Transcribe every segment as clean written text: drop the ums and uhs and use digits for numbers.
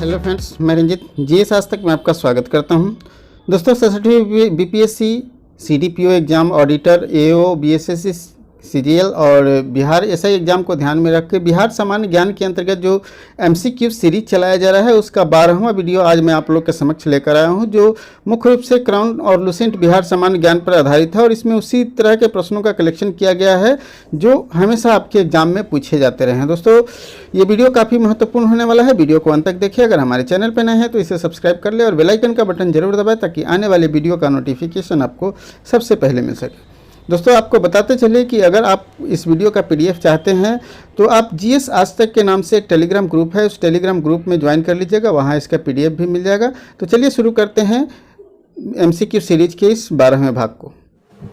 Hello friends, मैं Ranjit GS आज तक में आपका स्वागत करता हूं। दोस्तों 67वीं बीपीएससी सीडीपीओ एग्ज़ाम, ऑडिटर, एओ, बीएसएससी, सीजीएल और बिहार एसआई एग्ज़ाम को ध्यान में रख के बिहार सामान्य ज्ञान के अंतर्गत जो एमसीक्यू सीरीज चलाया जा रहा है उसका 12वां वीडियो आज मैं आप लोग के समक्ष लेकर आया हूं, जो मुख्य रूप से क्राउन और लुसेंट बिहार सामान्य ज्ञान पर आधारित है और इसमें उसी तरह के प्रश्नों का कलेक्शन किया गया है जो हमेशा आपके एग्जाम में पूछे जाते रहे हैं। दोस्तों ये वीडियो काफ़ी महत्वपूर्ण होने वाला है, वीडियो को अंत तक देखिए। अगर हमारे चैनल पर नए हैं तो इसे सब्सक्राइब कर ले और बेल आइकन का बटन जरूर दबाएं ताकि आने वाले वीडियो का नोटिफिकेशन आपको सबसे पहले मिल सके। दोस्तों आपको बताते चले कि अगर आप इस वीडियो का पीडीएफ चाहते हैं तो आप जीएस आज तक के नाम से एक टेलीग्राम ग्रुप है, उस टेलीग्राम ग्रुप में ज्वाइन कर लीजिएगा, वहाँ इसका पीडीएफ भी मिल जाएगा। तो चलिए शुरू करते हैं एमसीक्यू सीरीज के इस 12वें भाग को।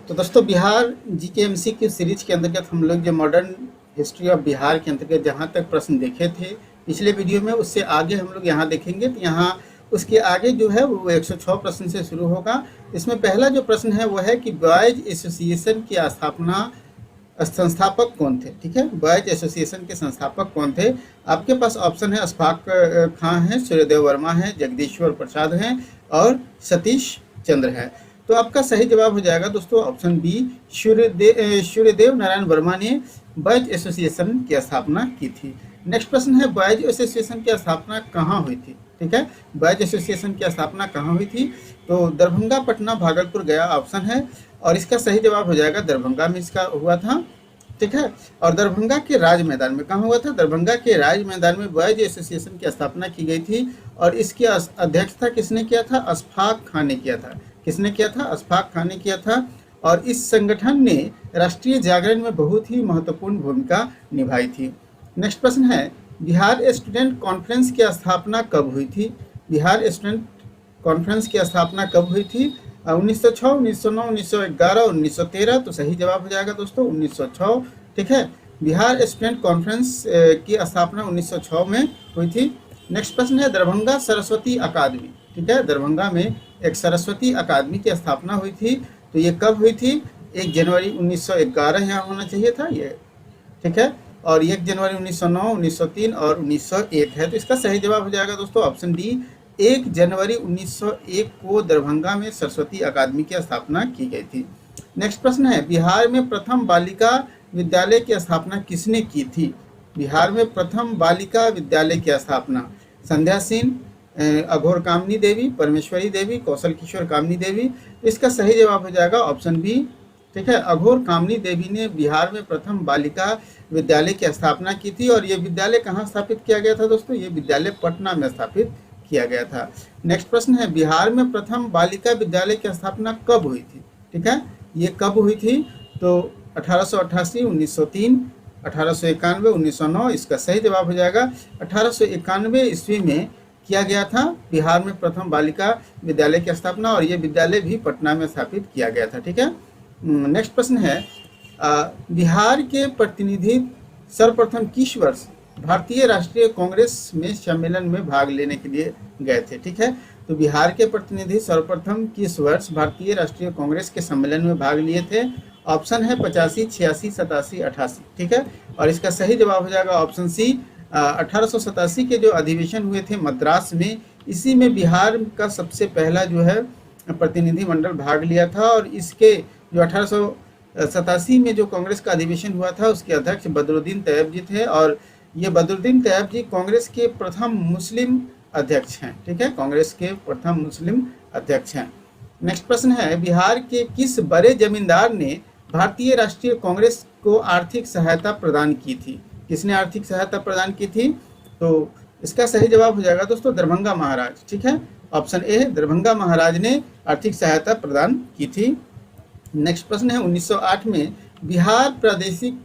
तो दोस्तों बिहार जीके एमसीक्यू सीरीज के अंतर्गत हम लोग जो मॉडर्न हिस्ट्री ऑफ बिहार के अंतर्गत जहाँ तक प्रश्न देखे थे पिछले वीडियो में, उससे आगे हम लोग यहाँ देखेंगे। तो यहाँ उसके आगे जो है वो 106 प्रश्न से शुरू होगा। इसमें पहला जो प्रश्न है वो है कि बॉयज एसोसिएशन की संस्थापक कौन थे। ठीक है, बॉयज एसोसिएशन के संस्थापक कौन थे। आपके पास ऑप्शन है अशफाक खां है, सूर्यदेव वर्मा है, जगदीश्वर प्रसाद हैं और सतीश चंद्र है। तो आपका सही जवाब हो जाएगा दोस्तों ऑप्शन बी, सूर्यदेव नारायण वर्मा ने बॉयज एसोसिएशन की स्थापना की थी। नेक्स्ट प्रश्न है बॉयज एसोसिएशन की स्थापना कहाँ हुई थी। ठीक है, बॉयज एसोसिएशन की स्थापना कहाँ हुई थी। तो दरभंगा, पटना, भागलपुर, गया ऑप्शन है और इसका सही जवाब हो जाएगा दरभंगा में इसका हुआ था। ठीक है, और दरभंगा के राज मैदान में कहाँ हुआ था। दरभंगा के राज मैदान में बॉयज एसोसिएशन की स्थापना की गई थी और इसकी अध्यक्षता किसने किया था, अशफाक खां ने किया था। किसने किया था, अशफाक खां ने किया था। और इस संगठन ने राष्ट्रीय जागरण में बहुत ही महत्वपूर्ण भूमिका निभाई थी। नेक्स्ट प्रश्न है बिहार स्टूडेंट कॉन्फ्रेंस की स्थापना कब हुई थी। बिहार स्टूडेंट कॉन्फ्रेंस की स्थापना कब हुई थी। 1906, 1909, 1911 और 1913। तो सही जवाब हो जाएगा दोस्तों 1906। ठीक है, बिहार स्टूडेंट कॉन्फ्रेंस की स्थापना 1906 में हुई थी। नेक्स्ट प्रश्न है दरभंगा सरस्वती अकादमी। ठीक है, दरभंगा में एक सरस्वती अकादमी की स्थापना हुई थी। तो ये कब हुई थी, 1 जनवरी 1911 यहाँ होना चाहिए था ये। ठीक है, और 1 जनवरी 1909, 1903 और 1901 है। तो इसका सही जवाब हो जाएगा दोस्तों ऑप्शन डी, 1 जनवरी 1901 को दरभंगा में सरस्वती अकादमी की स्थापना की गई थी। नेक्स्ट प्रश्न है बिहार में प्रथम बालिका विद्यालय की स्थापना किसने की थी। बिहार में प्रथम बालिका विद्यालय की स्थापना संध्या सिंह, अघोर कामनी देवी, परमेश्वरी देवी, कौशल किशोर कामनी देवी। इसका सही जवाब हो जाएगा ऑप्शन बी। ठीक है, अघोर कामनी देवी ने बिहार में प्रथम बालिका विद्यालय की स्थापना की थी और ये विद्यालय कहाँ स्थापित किया गया था दोस्तों, ये विद्यालय पटना में स्थापित किया गया था। नेक्स्ट प्रश्न है बिहार में प्रथम बालिका विद्यालय की स्थापना कब हुई थी। ठीक है, ये कब हुई थी। तो 1888, 1903, 1891, 1909। इसका सही जवाब हो जाएगा 1891 ईस्वी में किया गया था बिहार में प्रथम बालिका विद्यालय की स्थापना और ये विद्यालय भी पटना में स्थापित किया गया था। ठीक है, नेक्स्ट प्रश्न है बिहार के प्रतिनिधि सर्वप्रथम किस वर्ष भारतीय राष्ट्रीय कांग्रेस में सम्मेलन में भाग लेने के लिए गए थे। ठीक है, तो बिहार के प्रतिनिधि सर्वप्रथम किस वर्ष भारतीय राष्ट्रीय कांग्रेस के सम्मेलन में भाग लिए थे। ऑप्शन है 85, 86, 87, 88। ठीक है, और इसका सही जवाब हो जाएगा ऑप्शन सी। 1887 के जो अधिवेशन हुए थे मद्रास में, इसी में बिहार का सबसे पहला जो है प्रतिनिधि मंडल भाग लिया था और इसके जो 1887 में जो कांग्रेस का अधिवेशन हुआ था उसके अध्यक्ष बदरुद्दीन तैयब जी थे और ये बदरुद्दीन तैयब जी कांग्रेस के प्रथम मुस्लिम अध्यक्ष हैं। ठीक है, कांग्रेस के प्रथम मुस्लिम अध्यक्ष हैं। नेक्स्ट प्रश्न है बिहार के किस बड़े जमींदार ने भारतीय राष्ट्रीय कांग्रेस को आर्थिक सहायता प्रदान की थी। किसने आर्थिक सहायता प्रदान की थी। तो इसका सही जवाब हो जाएगा दोस्तों दरभंगा महाराज। ठीक है, ऑप्शन ए, दरभंगा महाराज ने आर्थिक सहायता प्रदान की थी। नेक्स्ट प्रश्न है 1908 में बिहार प्रादेशिक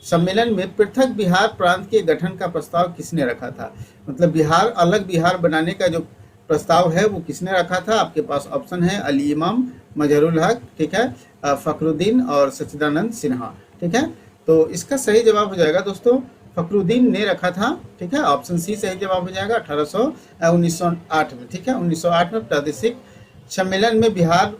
सम्मेलन में पृथक बिहार प्रांत के गठन का प्रस्ताव किसने रखा था। मतलब बिहार, अलग बिहार बनाने का जो प्रस्ताव है वो किसने रखा था। आपके पास ऑप्शन है अली इमाम, मजहरुल हक, ठीक है, फखरुद्दीन और सच्चिदानंद सिन्हा। ठीक है, तो इसका सही जवाब हो जाएगा दोस्तों फखरुद्दीन ने रखा था। ठीक है, ऑप्शन सी सही जवाब हो जाएगा 1908 में। ठीक है, 1908 में प्रादेशिक सम्मेलन में बिहार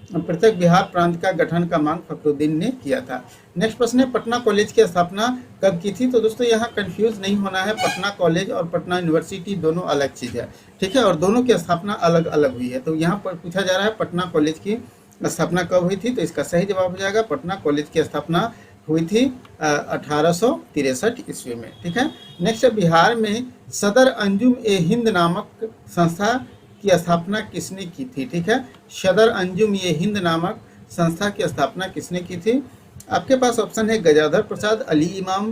पृथक बिहार प्रांत का गठन का मांग फखरुद्दीन ने किया था। नेक्स्ट प्रश्न है, पटना कॉलेज की स्थापना कब की थी? तो दोस्तों यहाँ कंफ्यूज नहीं होना है, पटना कॉलेज और पटना यूनिवर्सिटी दोनों अलग चीज़ है, ठीक है, और दोनों की स्थापना अलग अलग हुई है। तो यहाँ पर पूछा जा रहा है पटना कॉलेज की स्थापना कब हुई थी, तो इसका सही जवाब हो जाएगा पटना कॉलेज की स्थापना हुई थी 1863 ईस्वी में, ठीक है। नेक्स्ट, बिहार में सदर अंजुम ए हिंद नामक संस्था की स्थापना किसने की थी? ठीक है, सदर अंजुम ए हिंद नामक संस्था की स्थापना किसने की थी? आपके पास ऑप्शन है गजाधर प्रसाद, अली इमाम,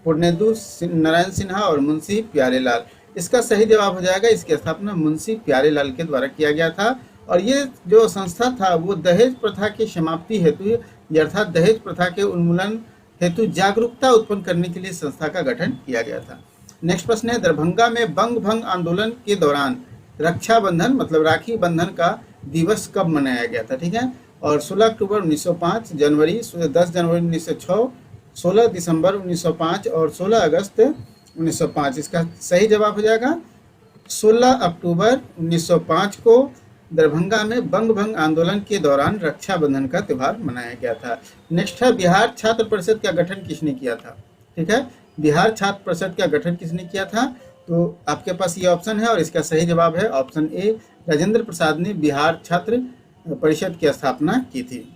पूर्णेंदु नारायण सिन्हा और मुंशी प्यारेलाल। इसका सही जवाब हो जाएगा, इसकी स्थापना मुंशी प्यारेलाल के द्वारा किया गया था। और ये जो संस्था था वो दहेज प्रथा की समाप्ति हेतु अर्थात दहेज प्रथा के उन्मूलन हेतु जागरूकता उत्पन्न करने के लिए संस्था का गठन किया गया था। नेक्स्ट प्रश्न है, दरभंगा में बंग भंग आंदोलन के दौरान रक्षाबंधन मतलब राखी बंधन का दिवस कब मनाया गया था? ठीक है, और 16 अक्टूबर 1905, जनवरी 10 जनवरी 1906, 16 दिसंबर 1905 और 16 अगस्त 1905। इसका सही जवाब हो जाएगा 16 अक्टूबर 1905 को दरभंगा में बंग भंग आंदोलन के दौरान रक्षाबंधन का त्यौहार मनाया गया था। नेक्स्ट है, बिहार छात्र परिषद का गठन किसने किया था? ठीक है, बिहार छात्र परिषद का गठन किसने किया था? तो आपके पास ये ऑप्शन है और इसका सही जवाब है ऑप्शन ए, राजेंद्र प्रसाद ने बिहार छात्र परिषद की स्थापना की थी।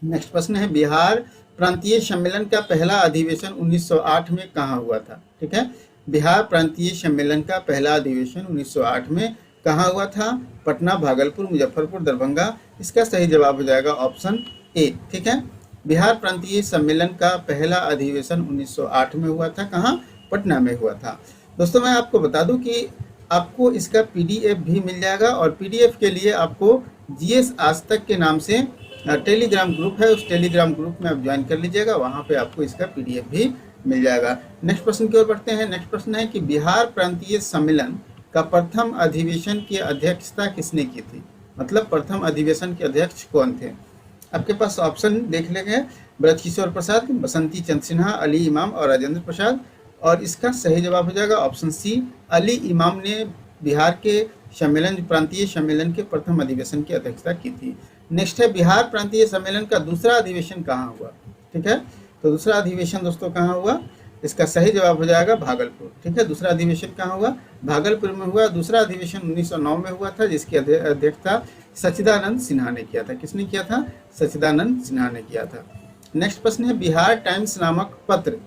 नेक्स्ट प्रश्न है, बिहार प्रांतीय सम्मेलन का पहला अधिवेशन 1908 में कहाँ हुआ था? ठीक है, बिहार प्रांतीय सम्मेलन का पहला अधिवेशन 1908 में कहाँ हुआ था? पटना, भागलपुर, मुजफ्फरपुर, दरभंगा। इसका सही जवाब हो जाएगा ऑप्शन ए, ठीक है। बिहार प्रांतीय सम्मेलन का पहला अधिवेशन 1908 में हुआ था। कहाँ? पटना में हुआ था। दोस्तों मैं आपको बता दूं कि आपको इसका पीडीएफ भी मिल जाएगा और पीडीएफ के लिए आपको जीएस आज तक के नाम से टेलीग्राम ग्रुप है, उस टेलीग्राम ग्रुप में आप ज्वाइन कर लीजिएगा, वहाँ पे आपको इसका पीडीएफ भी मिल जाएगा। नेक्स्ट प्रश्न की ओर बढ़ते हैं। नेक्स्ट प्रश्न है कि बिहार प्रांतीय सम्मेलन का प्रथम अधिवेशन की अध्यक्षता किसने की थी? मतलब प्रथम अधिवेशन के अध्यक्ष कौन थे? आपके पास ऑप्शन देख लेंगे, ब्रजकिशोर प्रसाद, बसंती चंद्र सिन्हा, अली इमाम और राजेंद्र प्रसाद। और इसका सही जवाब हो जाएगा ऑप्शन सी, अली इमाम ने बिहार के सम्मेलन प्रांतीय सम्मेलन के प्रथम अधिवेशन की अध्यक्षता की थी। नेक्स्ट है, बिहार प्रांतीय सम्मेलन का दूसरा अधिवेशन कहाँ हुआ? ठीक है, तो दूसरा अधिवेशन दोस्तों कहाँ हुआ? इसका सही जवाब हो जाएगा भागलपुर। ठीक है, दूसरा अधिवेशन कहाँ हुआ? भागलपुर में हुआ। दूसरा अधिवेशन 1909 में हुआ था, जिसकी अध्यक्षता सच्चिदानंद सिन्हा ने किया था। किसने किया था? सच्चिदानंद सिन्हा ने किया था। नेक्स्ट प्रश्न है, बिहार टाइम्स नामक पत्र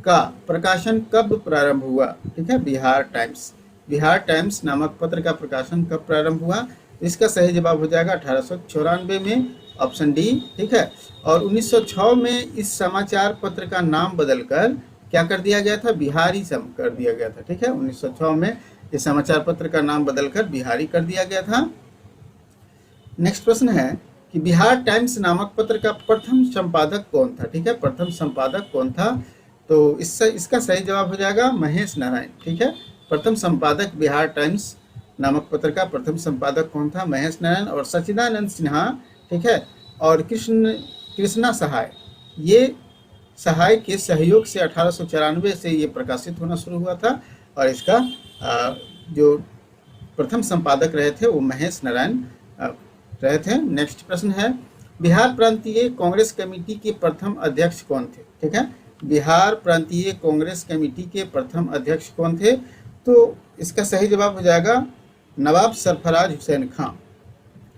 का प्रकाशन कब प्रारंभ हुआ? ठीक है, बिहार टाइम्स नामक पत्र का प्रकाशन कब प्रारंभ हुआ? इसका सही जवाब हो जाएगा 1894 में, ऑप्शन डी। ठीक है, और 1906 में इस समाचार पत्र का नाम बदलकर क्या कर दिया गया था? बिहारी कर दिया गया था। ठीक है, 1906 में इस समाचार पत्र का नाम बदलकर बिहारी कर दिया गया था। नेक्स्ट प्रश्न है कि बिहार टाइम्स नामक पत्र का प्रथम संपादक कौन था? ठीक है, प्रथम संपादक कौन था? तो इसका सही जवाब हो जाएगा महेश नारायण। ठीक है, प्रथम संपादक बिहार टाइम्स नामक पत्र का प्रथम संपादक कौन था? महेश नारायण। और सच्चिदानंद सिन्हा, ठीक है, और कृष्णा सहाय, ये सहाय के सहयोग से 1894 से ये प्रकाशित होना शुरू हुआ था और इसका जो प्रथम संपादक रहे थे वो महेश नारायण रहे थे। नेक्स्ट प्रश्न है, बिहार प्रांतीय कांग्रेस कमेटी के प्रथम अध्यक्ष कौन थे? ठीक है, बिहार प्रांतीय कांग्रेस कमेटी के प्रथम अध्यक्ष कौन थे? तो इसका सही जवाब हो जाएगा नवाब सरफराज हुसैन खां।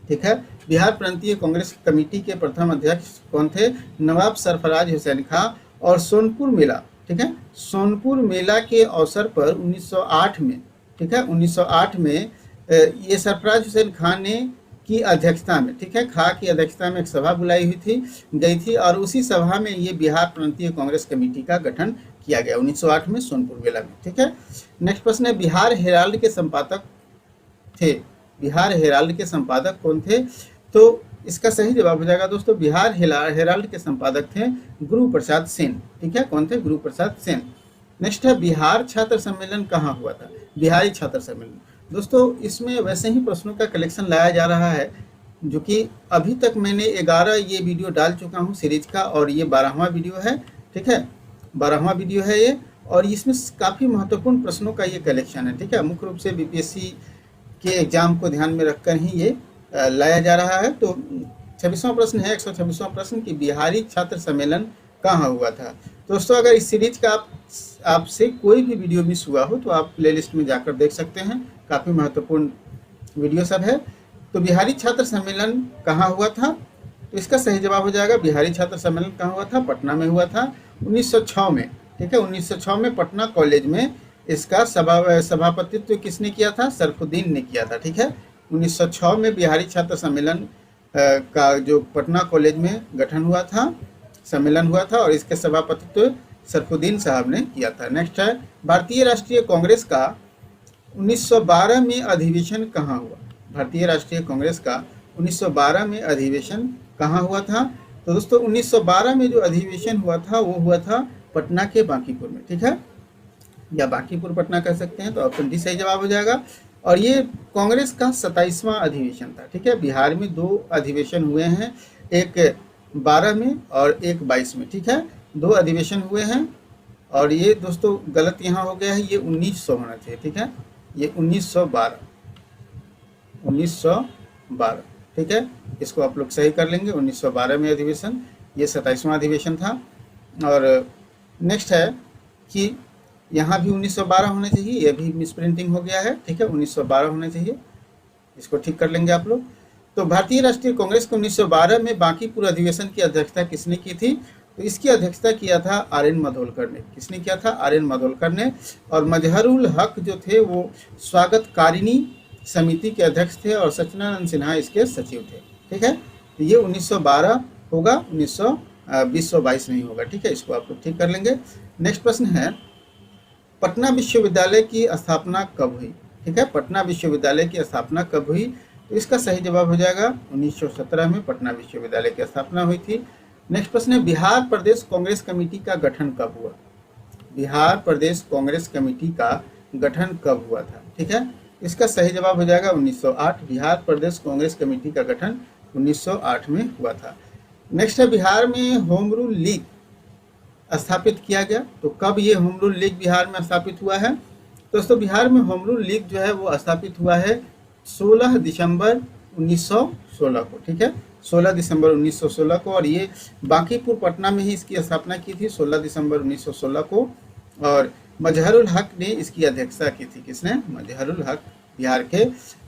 ठीक है, बिहार प्रांतीय कांग्रेस कमेटी के प्रथम अध्यक्ष कौन थे? नवाब सरफराज हुसैन खां। और सोनपुर मेला, ठीक है, सोनपुर मेला के अवसर पर 1908 में, ठीक है, 1908 में ये सरफराज हुसैन खां ने की अध्यक्षता में, ठीक है, खां की अध्यक्षता में एक सभा बुलाई हुई गई थी और उसी सभा में ये बिहार प्रांतीय कांग्रेस कमेटी का गठन किया गया 1908 में सोनपुर मेला में। ठीक है, नेक्स्ट प्रश्न है, बिहार हेराल्ड के संपादक थे, बिहार हेराल्ड के संपादक कौन थे? तो इसका सही जवाब हो जाएगा दोस्तों, बिहार हेराल्ड के संपादक थे गुरु प्रसाद सेन। ठीक है, कौन थे? गुरु प्रसाद सेन। नेक्स्ट है, बिहार छात्र सम्मेलन कहाँ हुआ था? बिहारी छात्र सम्मेलन। दोस्तों इसमें वैसे ही प्रश्नों का कलेक्शन लाया जा रहा है, जो कि अभी तक मैंने 11 ये वीडियो डाल चुका हूँ सीरीज का और ये 12वां वीडियो है। ठीक है, 12वां वीडियो है ये और इसमें काफ़ी महत्वपूर्ण प्रश्नों का ये कलेक्शन है। ठीक है, मुख्य रूप से बीपीएससी के एग्जाम को ध्यान में रखकर ही ये लाया जा रहा है। तो 26वां प्रश्न है 126वां प्रश्न कि बिहारी छात्र सम्मेलन कहाँ हुआ था। दोस्तों अगर इस सीरीज का आपसे कोई भी वीडियो मिस हुआ हो तो आप प्लेलिस्ट में जाकर देख सकते हैं, काफ़ी महत्वपूर्ण वीडियो सब है। तो बिहारी छात्र सम्मेलन कहाँ हुआ था, तो इसका सही जवाब हो जाएगा बिहारी छात्र सम्मेलन कहाँ हुआ था, पटना में हुआ था 1906 में। ठीक है, 1906 में पटना कॉलेज में इसका सभापतित्व किसने किया था, सरफुद्दीन ने किया था। ठीक है, 1906 में बिहारी छात्र सम्मेलन का जो पटना कॉलेज में गठन हुआ था, सम्मेलन हुआ था और इसके सभापतित्व सरफुद्दीन साहब ने किया था। नेक्स्ट है भारतीय राष्ट्रीय कांग्रेस का 1912 में अधिवेशन कहाँ हुआ। भारतीय राष्ट्रीय कांग्रेस का 1912 में अधिवेशन कहाँ हुआ था। तो दोस्तों 1912 में जो अधिवेशन हुआ था वो हुआ था पटना के बांकीपुर में। ठीक है, या बांकीपुर पटना कह सकते हैं, तो ऑप्शन डी सही जवाब हो जाएगा। और ये कांग्रेस का 27वां अधिवेशन था। ठीक है, बिहार में 2 अधिवेशन हुए हैं, एक 12 में और एक 22 में। ठीक है, 2 अधिवेशन हुए हैं और ये दोस्तों गलत यहाँ हो गया है, ये 1900 होना चाहिए। ठीक है, ये 1912। ठीक है, इसको आप लोग सही कर लेंगे। 1912 में अधिवेशन, ये 27वां अधिवेशन था। और नेक्स्ट है कि यहाँ भी 1912 होना चाहिए, ये भी मिसप्रिंटिंग हो गया है। ठीक है, 1912 होना चाहिए, इसको ठीक कर लेंगे आप लोग। तो भारतीय राष्ट्रीय कांग्रेस को 1912 में बांकीपुर अधिवेशन की अध्यक्षता किसने की थी, तो इसकी अध्यक्षता किया था आर.एन. माडोलकर ने। किसने किया था, आर.एन. माडोलकर ने। और मजहरुल हक जो थे वो स्वागतकारिणी समिति के अध्यक्ष थे और सच्चिदानंद सिन्हा इसके सचिव थे। ठीक है, तो ये 1912 होगा, 1922 नहीं होगा। ठीक है, इसको आप लोग ठीक कर लेंगे। नेक्स्ट प्रश्न है पटना विश्वविद्यालय की स्थापना कब हुई। ठीक है, पटना विश्वविद्यालय की स्थापना कब हुई, तो इसका सही जवाब हो जाएगा 1917 में पटना विश्वविद्यालय की स्थापना हुई थी। नेक्स्ट प्रश्न है बिहार प्रदेश कांग्रेस कमेटी का गठन कब हुआ। बिहार प्रदेश कांग्रेस कमेटी का गठन कब हुआ था। ठीक है, इसका सही जवाब हो जाएगा 1908। बिहार प्रदेश कांग्रेस कमेटी का गठन 1908 में हुआ था। नेक्स्ट है बिहार में होम रूल लीग स्थापित किया गया, तो कब ये होम रूल लीग बिहार में स्थापित हुआ है। दोस्तों बिहार में होम रूल लीग जो है वो स्थापित हुआ है 16 दिसंबर 1916 को। ठीक है, 16 दिसंबर 1916 को, और ये बांकीपुर पटना में ही इसकी स्थापना की थी 16 दिसंबर 1916 को। और मजहरुल हक ने इसकी अध्यक्षता की थी। किसने, मजहरुल हक बिहार के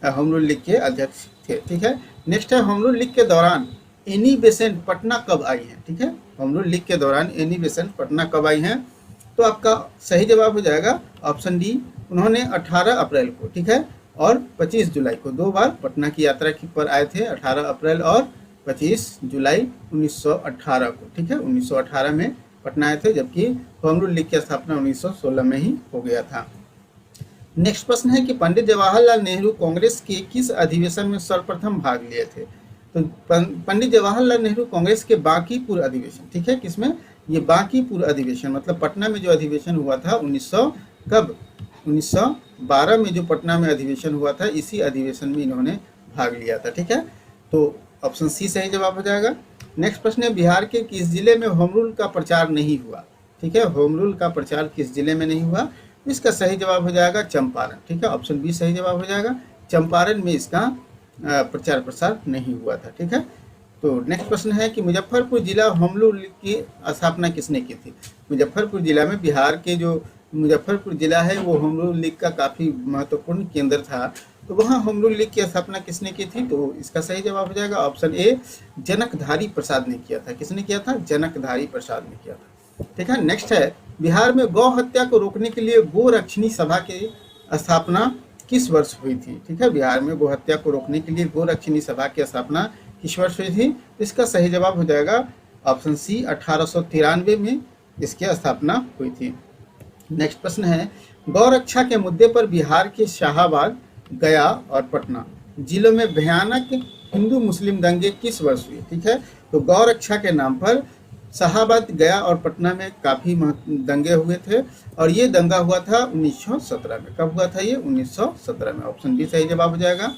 होम रूल लीग के अध्यक्ष थे। ठीक है, नेक्स्ट है होम रूल लीग के दौरान एनी बेसेंट पटना कब आई हैं। ठीक है, होम रूल लीग के दौरान एनी बेसेंट पटना कब आई हैं, तो आपका सही जवाब हो जाएगा ऑप्शन डी। उन्होंने 18 अप्रैल को, ठीक है, और 25 जुलाई को 2 बार पटना की यात्रा पर आए थे, 18 अप्रैल और 25 जुलाई 1918 को। ठीक है, 1918 में पटना आए थे, जबकि होम रूल लीग की स्थापना 1916 में ही हो गया था। नेक्स्ट प्रश्न है कि पंडित जवाहरलाल नेहरू कांग्रेस के किस अधिवेशन में सर्वप्रथम भाग लिए थे। तो पंडित जवाहरलाल नेहरू कांग्रेस के बांकीपुर अधिवेशन, ठीक है, किसमें, ये बांकीपुर अधिवेशन, मतलब पटना में जो अधिवेशन हुआ था 1912 में जो पटना में अधिवेशन हुआ था, इसी अधिवेशन में इन्होंने भाग लिया था। ठीक है, तो ऑप्शन सी सही जवाब हो जाएगा। नेक्स्ट प्रश्न है बिहार के किस जिले में होम रूल का प्रचार नहीं हुआ। ठीक है, होम रूल का प्रचार किस जिले में नहीं हुआ, इसका सही जवाब हो जाएगा चंपारण। ठीक है, ऑप्शन बी सही जवाब हो जाएगा, चंपारण में इसका प्रचार प्रसार नहीं हुआ था। ठीक है, तो नेक्स्ट प्रश्न है कि मुजफ्फरपुर जिला होम रूल की स्थापना किसने की थी। मुजफ्फरपुर जिला में, बिहार के जो मुजफ्फरपुर जिला है वो होम रूल लीग का काफ़ी महत्वपूर्ण केंद्र था, तो वहाँ होम रूल लीग की स्थापना किसने की थी, तो इसका सही जवाब हो जाएगा ऑप्शन ए, जनकधारी प्रसाद ने किया था। किसने किया था, जनकधारी प्रसाद ने किया था। ठीक है, नेक्स्ट है बिहार में गौ हत्या को रोकने के लिए गोरक्षिणी सभा की स्थापना किस वर्ष हुई थी। ठीक है, बिहार में गौ हत्या को रोकने के लिए गोरक्षिणी सभा की स्थापना किस वर्ष हुई थी, इसका सही जवाब हो जाएगा ऑप्शन सी, 1893 में इसकी स्थापना हुई थी। नेक्स्ट प्रश्न है गौरक्षा के मुद्दे पर बिहार के शाहाबाद, गया और पटना जिलों में भयानक हिंदू मुस्लिम दंगे किस वर्ष हुए। ठीक है, तो गौरक्षा के नाम पर शाहाबाद, गया और पटना में काफ़ी दंगे हुए थे, और ये दंगा हुआ था 1917 में। कब हुआ था ये, 1917 में, ऑप्शन बी सही जवाब हो जाएगा।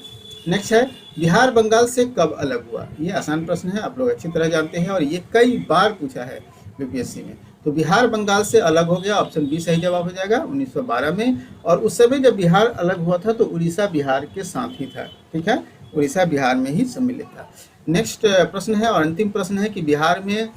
नेक्स्ट है बिहार बंगाल से कब अलग हुआ। ये आसान प्रश्न है, आप लोग अच्छी तरह जानते हैं और ये कई बार पूछा है यूपीएससी में। तो बिहार बंगाल से अलग हो गया, ऑप्शन बी सही जवाब हो जाएगा 1912 में। और उस समय जब बिहार अलग हुआ था तो उड़ीसा बिहार के साथ ही था। ठीक है, उड़ीसा बिहार में ही सम्मिलित था। नेक्स्ट प्रश्न है और अंतिम प्रश्न है कि बिहार में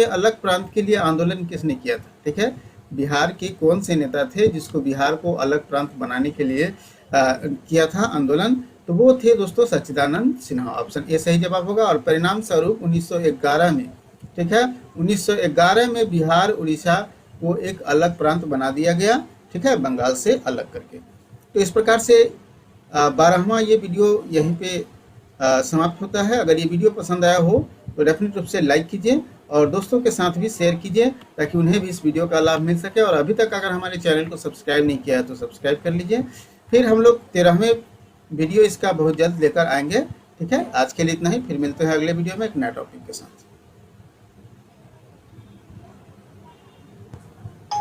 अलग प्रांत के लिए आंदोलन किसने किया था। ठीक है, बिहार के कौन से नेता थे जिसको बिहार को अलग प्रांत बनाने के लिए किया था आंदोलन, तो वो थे दोस्तों सच्चिदानंद सिन्हा। ऑप्शन ए सही जवाब होगा। और परिणाम स्वरूप 1911 में, ठीक है, 1911 में बिहार उड़ीसा को एक अलग प्रांत बना दिया गया, ठीक है, बंगाल से अलग करके। तो इस प्रकार से 12वां ये वीडियो यहीं पे समाप्त होता है। अगर ये वीडियो पसंद आया हो तो डेफिनेट रूप से लाइक कीजिए और दोस्तों के साथ भी शेयर कीजिए ताकि उन्हें भी इस वीडियो का लाभ मिल सके। और अभी तक अगर हमारे चैनल को सब्सक्राइब नहीं किया है तो सब्सक्राइब कर लीजिए। फिर हम लोग 13वें वीडियो इसका बहुत जल्द लेकर आएंगे। ठीक है, आज के लिए इतना ही, फिर मिलते हैं अगले वीडियो में एक नए टॉपिक के साथ।